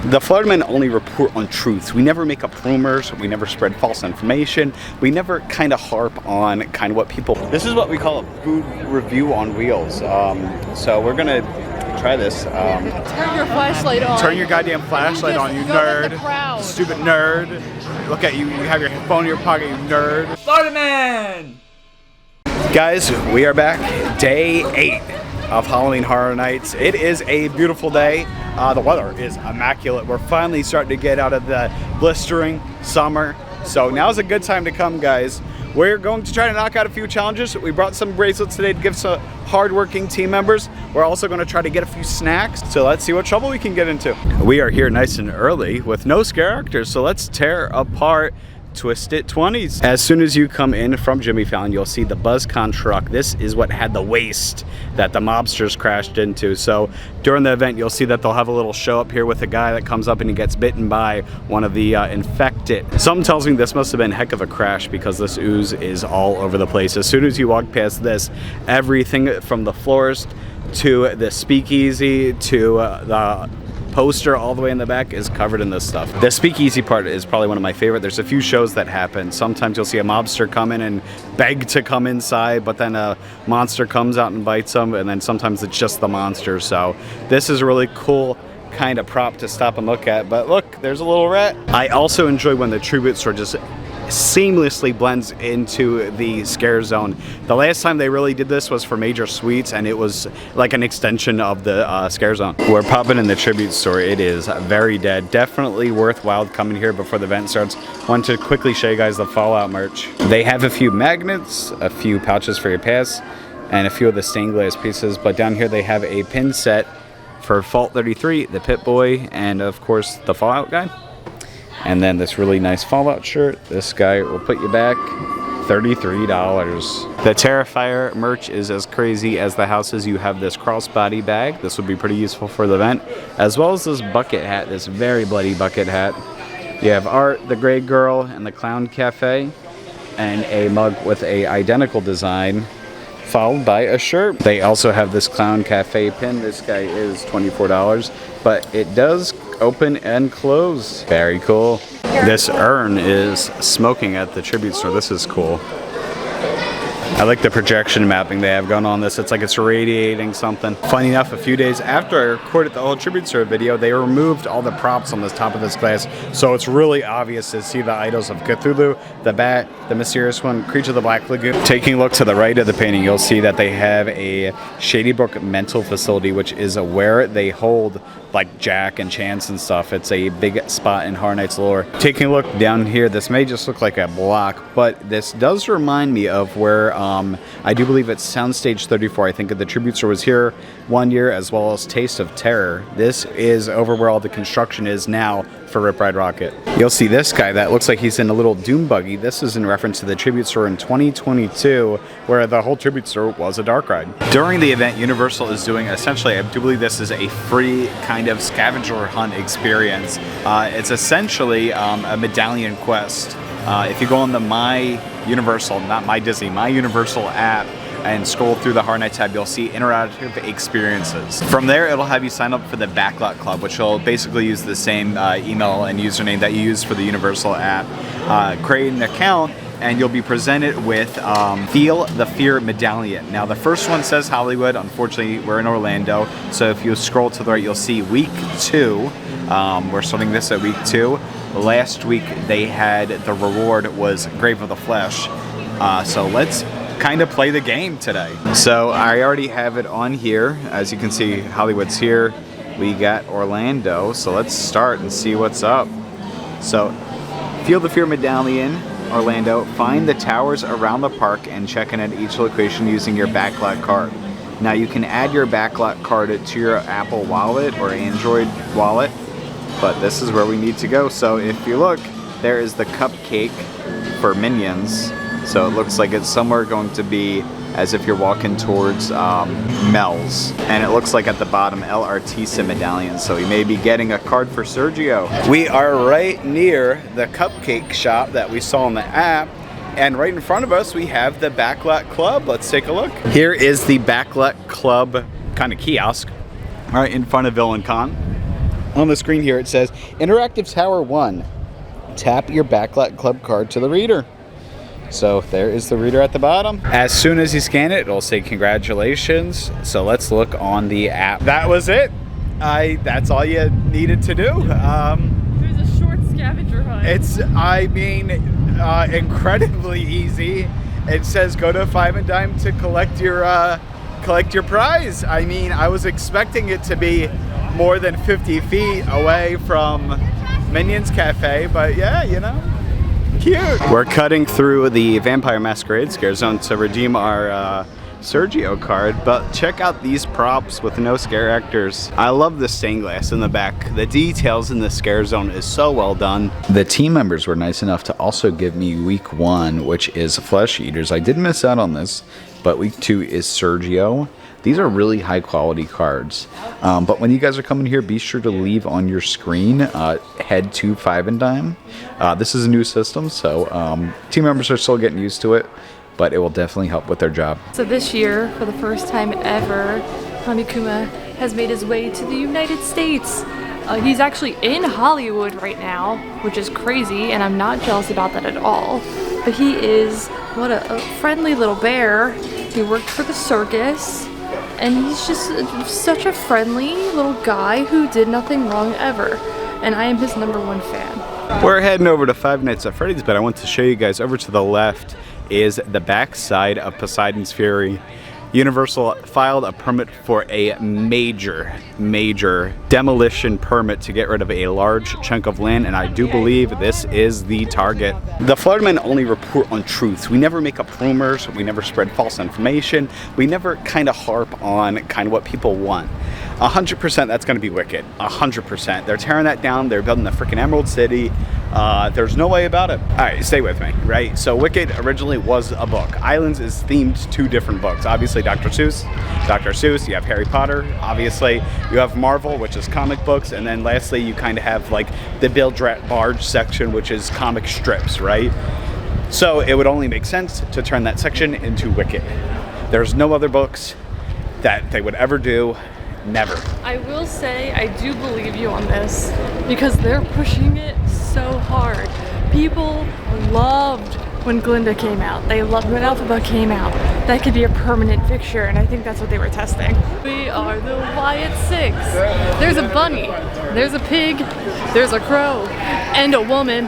The Florida Men only report on truths. We never make up rumors. We never spread false information. We never kind of harp on kind of what people... This is what we call a food review on wheels. So we're going to try this. Turn your flashlight on. Turn your goddamn flashlight on, you nerd. Stupid nerd. Look at you. You have your phone in your pocket, you nerd. Florida Man! Guys, we are back. Day 8 of Halloween Horror Nights. It is a beautiful day. The weather is immaculate. We're finally starting to get out of the blistering summer. So now's a good time to come, guys. We're going to try to knock out a few challenges. We brought some bracelets today to give some hardworking team members. We're also going to try to get a few snacks. So let's see what trouble we can get into. We are here nice and early with no scare actors. So let's tear apart Twisted 20s. As soon as you come in from Jimmy Fallon, you'll see the BuzzCon truck. This is what had the waste that the mobsters crashed into. So during the event, you'll see that they'll have a little show up here with a guy that comes up and he gets bitten by one of the infected. Something tells me this must have been a heck of a crash because this ooze is all over the place. As soon as you walk past this, everything from the florist to the speakeasy to the poster all the way in the back is covered in this stuff. The speakeasy part is probably one of my favorite. There's a few shows that happen. Sometimes you'll see a mobster come in and beg to come inside, but then a monster comes out and bites them, and then sometimes it's just the monster. So this is a really cool kind of prop to stop and look at. But look, there's a little rat. I also enjoy when the tribute store just seamlessly blends into the scare zone. The last time they really did this was for Major Suites, and it was like an extension of the scare zone. We're popping in the tribute store. It is very dead. Definitely worthwhile coming here before the event starts. Want to quickly show you guys the Fallout merch. They have a few magnets, a few pouches for your pass, and a few of the stained glass pieces, but down here they have a pin set for Fault 33, the Pit Boy, and of course the Fallout guy. And then this really nice Fallout shirt. This guy will put you back $33. The Terrifier merch is as crazy as the houses. You have this crossbody bag. This would be pretty useful for the event. As well as this bucket hat, this very bloody bucket hat. You have Art, the Gray Girl, and the Clown Cafe. And a mug with a identical design, followed by a shirt. They also have this Clown Cafe pin. This guy is $24, but it does open and close. Very cool. This urn is smoking at the tribute store. This is cool. I like the projection mapping they have going on this. It's like it's radiating something. Funny enough, a few days after I recorded the whole tribute store video, they removed all the props on the top of this glass. So it's really obvious to see the idols of Cthulhu, the bat, the mysterious one, Creature of the Black Lagoon. Taking a look to the right of the painting, you'll see that they have a Shady Brook mental facility, which is where they hold like Jack and Chance and stuff. It's a big spot in Horror Nights lore. Taking a look down here, this may just look like a block, but this does remind me of where I do believe it's Soundstage 34. I think the tribute store was here one year, as well as Taste of Terror. This is over where all the construction is now for Rip Ride Rocket. You'll see this guy that looks like he's in a little doom buggy. This is in reference to the tribute store in 2022, where the whole tribute store was a dark ride. During the event, Universal is doing essentially, I do believe this is a free kind of scavenger hunt experience. It's essentially a medallion quest. If you go on the My Universal, not My Disney, My Universal app, and scroll through the Horror Nights tab, you'll see interactive experiences. From there, it'll have you sign up for the Backlot Club, which will basically use the same email and username that you use for the Universal app. Create an account, and you'll be presented with Feel the Fear Medallion. Now, the first one says Hollywood. Unfortunately, we're in Orlando, so if you scroll to the right, you'll see week 2. We're starting this at week 2. Last week, they had the reward was Grave of the Flesh. So let's kind of play the game today. So I already have it on here. As you can see, Hollywood's here. We got Orlando. So let's start and see what's up. So Feel the Fear Medallion, Orlando. Find the towers around the park and check in at each location using your Backlot card. Now you can add your Backlot card to your Apple Wallet or Android Wallet, but this is where we need to go. So if you look, there is the cupcake for Minions. So it looks like it's somewhere going to be as if you're walking towards Mel's. And it looks like at the bottom, El Artista Medallion. So we may be getting a card for Sergio. We are right near the cupcake shop that we saw on the app. And right in front of us, we have the Backlot Club. Let's take a look. Here is the Backlot Club kind of kiosk right in front of VillainCon. On the screen here it says, Interactive Tower 1. Tap your Backlot Club card to the reader. So there is the reader at the bottom. As soon as you scan it, it'll say congratulations. So let's look on the app. That was it. That's all you needed to do. It was a short scavenger hunt. It's, incredibly easy. It says go to Five and Dime to collect your prize. I mean, I was expecting it to be more than 50 feet away from Minions Cafe, but yeah, you know, cute. We're cutting through the Vampire Masquerade Scare Zone to redeem our Sergio card, but check out these props with no scare actors. I love the stained glass in the back. The details in the Scare Zone is so well done. The team members were nice enough to also give me week 1, which is Flesh Eaters. I did miss out on this, but week 2 is Sergio. These are really high quality cards. But when you guys are coming here, be sure to leave on your screen, head to Five and Dime. This is a new system, so team members are still getting used to it, but it will definitely help with their job. So this year, for the first time ever, Hamikuma has made his way to the United States. He's actually in Hollywood right now, which is crazy, and I'm not jealous about that at all. But he is, what a friendly little bear. He worked for the circus, and he's just such a friendly little guy who did nothing wrong ever. And I am his #1 fan. We're heading over to Five Nights at Freddy's, but I want to show you guys over to the left is the back side of Poseidon's Fury. Universal filed a permit for a major demolition permit to get rid of a large chunk of land, and I do believe this is the target. The Fluttermen only report on truths. We never make up rumors, we never spread false information, we never kind of harp on kind of what people want. 100% that's going to be Wicked. 100%. They're tearing that down. They're building the freaking Emerald City. There's no way about it. All right, stay with me, right? So Wicked originally was a book. Islands is themed to different books. Obviously Dr. Seuss, you have Harry Potter, obviously. You have Marvel, which is comic books. And then lastly, you kind of have like the Bill Drat Barge section, which is comic strips, right? So it would only make sense to turn that section into Wicked. There's no other books that they would ever do. Never. I will say I do believe you on this because they're pushing it so hard. People loved when Glinda came out. They loved when Alphaba came out. That could be a permanent fixture, and I think that's what they were testing. We are the Wyatt Six. There's a bunny, there's a pig, there's a crow, and a woman.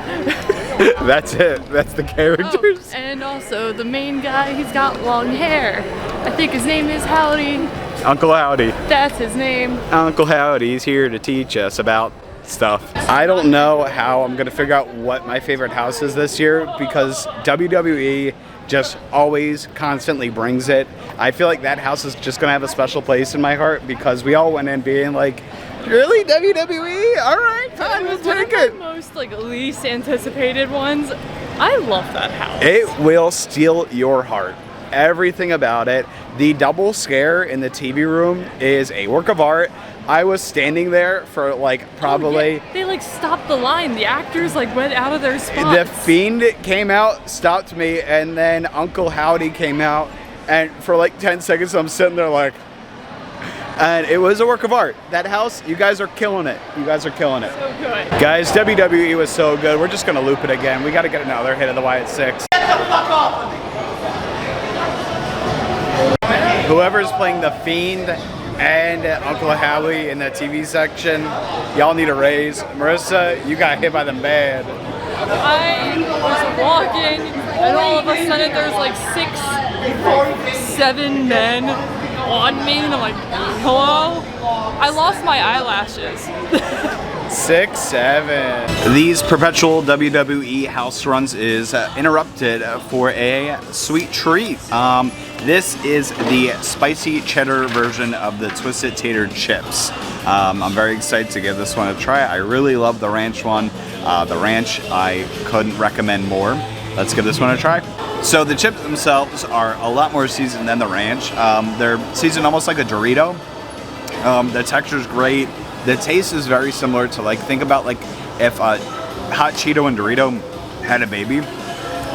That's it. That's the characters. Oh, and also the main guy, he's got long hair. I think his name is Howdy. Uncle Howdy. That's his name. Uncle Howdy's here to teach us about stuff. I don't know how I'm gonna figure out what my favorite house is this year because WWE just always constantly brings it. I feel like that house is just gonna have a special place in my heart because we all went in being like, really, WWE? All right, fine, we'll take it. One of the most least anticipated ones. I love that house. It will steal your heart. Everything about it. The double scare in the TV room is a work of art. I was standing there for like probably... Oh, yeah. They like stopped the line. The actors like went out of their spots. The Fiend came out, stopped me, and then Uncle Howdy came out, and for like 10 seconds I'm sitting there like... And it was a work of art. That house, you guys are killing it. You guys are killing it. So good. Guys, WWE was so good. We're just gonna loop it again. We gotta get another hit of the Wyatt Six. Get the fuck off of me! Whoever's playing the Fiend and Uncle Howdy in the TV section, y'all need a raise. Marissa, you got hit by them bad. I was walking, and all of a sudden there's like 6, 7 men on me, and I'm like, hello? I lost my eyelashes. 6, 7. These perpetual WWE house runs is interrupted for a sweet treat. This is the spicy cheddar version of the Twisted Tater chips. I'm very excited to give this one a try. I really love the ranch one. The ranch, I couldn't recommend more. Let's give this one a try. So the chips themselves are a lot more seasoned than the ranch. They're seasoned almost like a Dorito. The texture's great. The taste is very similar to like, think about like if Hot Cheeto and Dorito had a baby.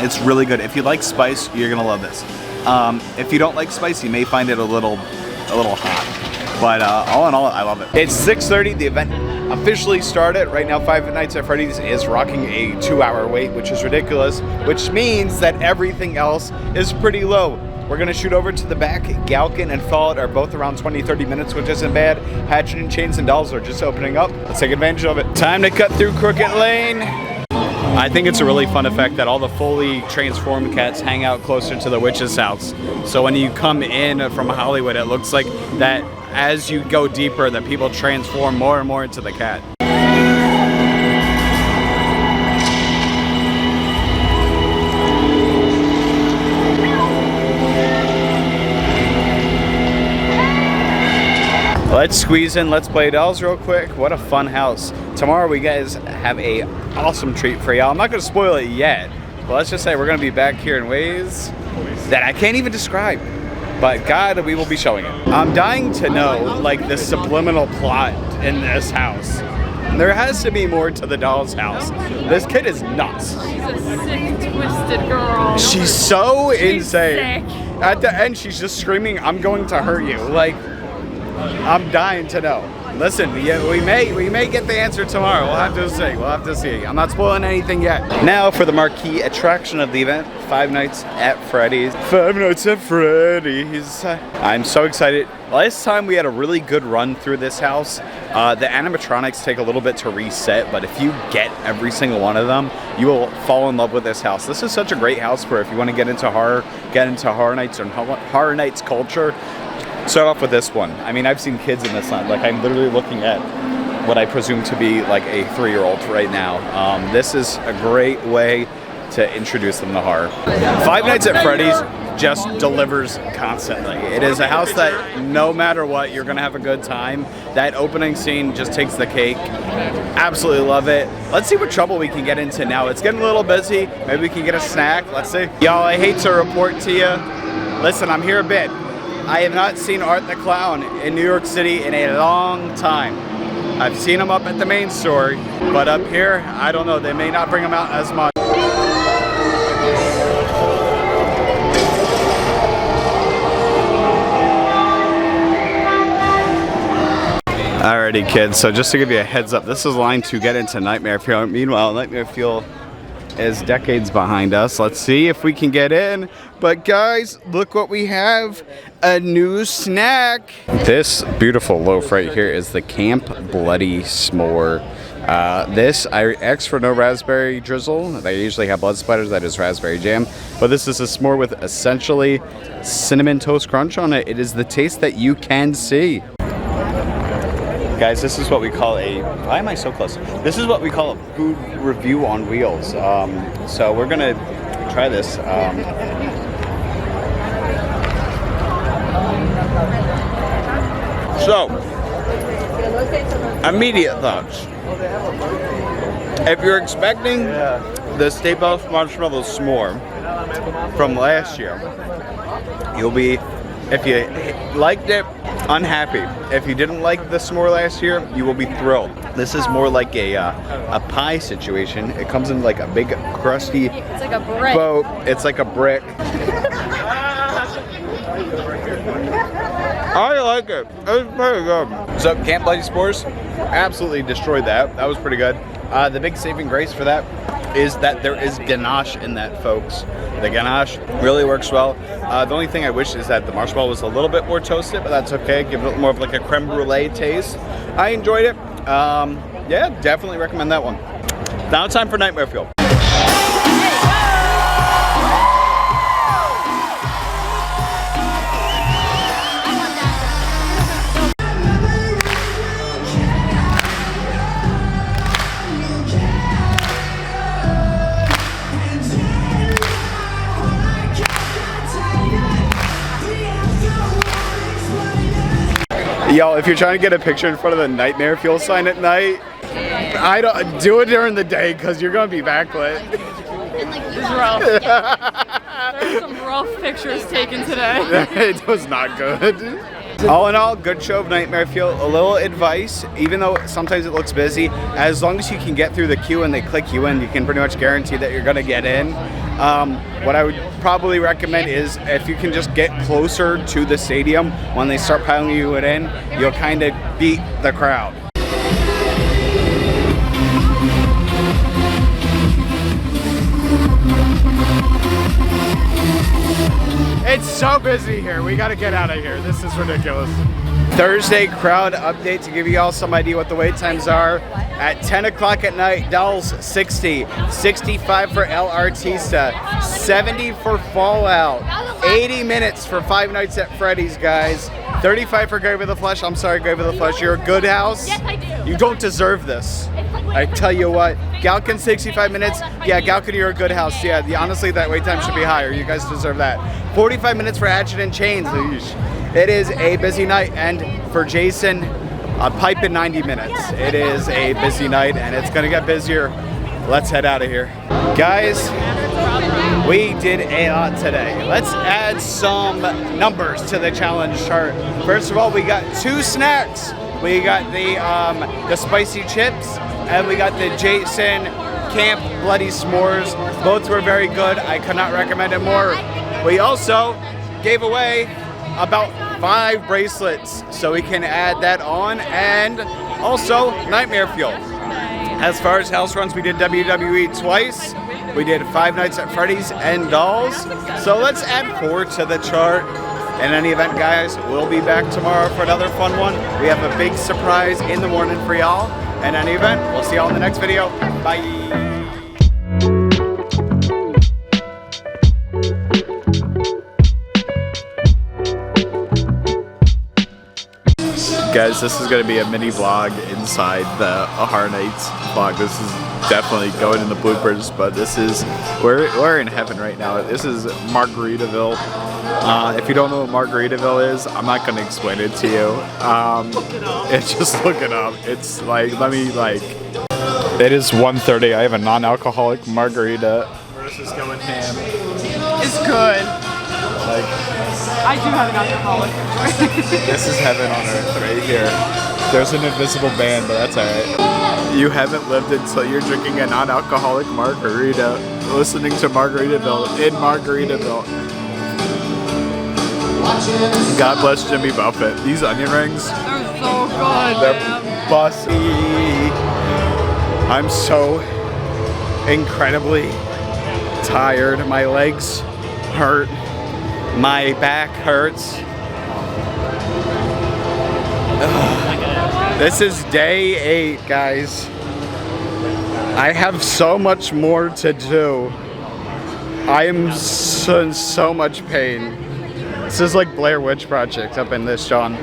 It's really good. If you like spice, you're gonna love this. If you don't like spice, you may find it a little hot. But all in all, I love it. It's 6:30. The event officially started. Right now, Five Nights at Freddy's is rocking a 2-hour wait, which is ridiculous, which means that everything else is pretty low. We're gonna shoot over to the back. Galkin and Fallout are both around 20-30 minutes, which isn't bad. HHN Chains and Dolls are just opening up. Let's take advantage of it. Time to cut through Crooked Lane. I think it's a really fun effect that all the fully transformed cats hang out closer to the witch's house. So when you come in from Hollywood, it looks like that as you go deeper, that people transform more and more into the cat. Let's squeeze in Let's Play Dolls real quick. What a fun house. Tomorrow we guys have a awesome treat for y'all. I'm not gonna spoil it yet, but let's just say we're gonna be back here in ways that I can't even describe. But God, we will be showing it. I'm dying to know like the subliminal plot in this house. There has to be more to the doll's house. This kid is nuts. She's a sick, twisted girl. She's so insane. Sick. At the end, she's just screaming, "I'm going to hurt you." Like, I'm dying to know. Listen, we may get the answer tomorrow. We'll have to see. We'll have to see. I'm not spoiling anything yet. Now for the marquee attraction of the event, Five Nights at Freddy's. Five Nights at Freddy's. I'm so excited. Last time we had a really good run through this house. The animatronics take a little bit to reset, but if you get every single one of them, you will fall in love with this house. This is such a great house for if you want to get into horror nights and horror nights culture. Start off with this one. I mean, I've seen kids in this one. Like, I'm literally looking at what I presume to be like a 3-year-old right now. This is a great way to introduce them to horror. Five Nights at Freddy's just delivers constantly. It is a house that no matter what, you're gonna have a good time. That opening scene just takes the cake. Absolutely love it. Let's see what trouble we can get into now. It's getting a little busy. Maybe we can get a snack. Let's see. Y'all, I hate to report to you. Listen, I'm here a bit. I have not seen Art the Clown in New York City in a long time. I've seen him up at the main store, but up here, I don't know, they may not bring him out as much. Alrighty kids, so just to give you a heads up, this is line to get into Nightmare Fuel. Meanwhile, Nightmare Fuel is decades behind us. Let's see if we can get in. But guys, look what we have. A new snack. This beautiful loaf right here is the Camp Bloody S'more. This, I asked for no raspberry drizzle. They usually have blood splatters, that is raspberry jam. But this is a s'more with essentially cinnamon toast crunch on it. It is the taste that you can see. Guys, this is what we call a, why am I so close? This is what we call a food review on wheels. So we're gonna try this. So, immediate thoughts. If you're expecting the Steakhouse Marshmallow S'more from last year, you'll be, if you liked it, unhappy. If you didn't like the s'more last year, you will be thrilled. This is more like a pie situation. It comes in like a big crusty It's like a brick. boat. It's like a brick. I like it. It's pretty good. So Camp Bloody S'mores, absolutely destroyed that. That was pretty good. The big saving grace for that is that there is ganache in that, folks. The ganache really works well. The only thing I wish is that the marshmallow was a little bit more toasted, but that's okay. Give it more of like a creme brulee taste. I enjoyed it. Yeah, definitely recommend that one. Now it's time for Nightmare Fuel. Yo, if you're trying to get a picture in front of the Nightmare Fuel sign at night, I don't do it during the day because you're gonna be backlit. It's rough. There's some rough pictures taken today. It was not good. All in all, good show of Nightmare Fuel. A little advice, even though sometimes it looks busy, as long as you can get through the queue and they click you in, you can pretty much guarantee that you're gonna get in. What I would probably recommend is if you can just get closer to the stadium when they start piling you in, you'll kind of beat the crowd. so busy here. We gotta get out of here. This is ridiculous. Thursday crowd update to give you all some idea what the wait times are. At 10 o'clock at night, Dolls 60, 65 for El Artista, 70 for Fallout, 80 minutes for Five Nights at Freddy's, guys. 35 for Grave of the Flesh. I'm sorry, Grave of the Flesh. You're a good house. Yes, I do. You don't deserve this. I tell you what. Galkin 65 minutes. Yeah, Galkin, you're a good house. Yeah, honestly, that wait time should be higher. You guys deserve that. 45 minutes for HHN Chains. It is a busy night, and for Jason, a pipe in 90 minutes. It is a busy night, and it's gonna get busier. Let's head out of here. Guys, we did a lot today. Let's add some numbers to the challenge chart. First of all, we got 2 snacks. We got the spicy chips, and we got the Jason Camp Bloody S'mores. Both were very good. I could not recommend it more. We also gave away about 5 bracelets, so we can add that on, and also Nightmare Fuel. As far as house runs, we did WWE twice. We did Five Nights at Freddy's and Dolls. So let's add 4 to the chart. In any event, guys, we'll be back tomorrow for another fun one. We have a big surprise in the morning for y'all. In any event, we'll see y'all in the next video. Bye. Guys, this is going to be a mini vlog inside the Horror Nights vlog. This is definitely going in the bloopers, but this is, we're in heaven right now. This is Margaritaville. If you don't know what Margaritaville is, I'm not going to explain it to you. It's just look it up. It's like, it is 1:30. I have a non-alcoholic margarita. We're just going ham. It's good. Like, I do have an alcoholic. this is heaven on earth right here. There's an invisible band, but that's alright. You haven't lived until you're drinking a non-alcoholic margarita, listening to Margaritaville in Margaritaville. God bless Jimmy Buffett. These onion rings, They're so good. they're bussy. I'm so incredibly tired. My legs hurt. My back hurts. Ugh. This is day 8, guys. I have so much more to do. I am in so much pain. This is like Blair Witch Project up in this, John.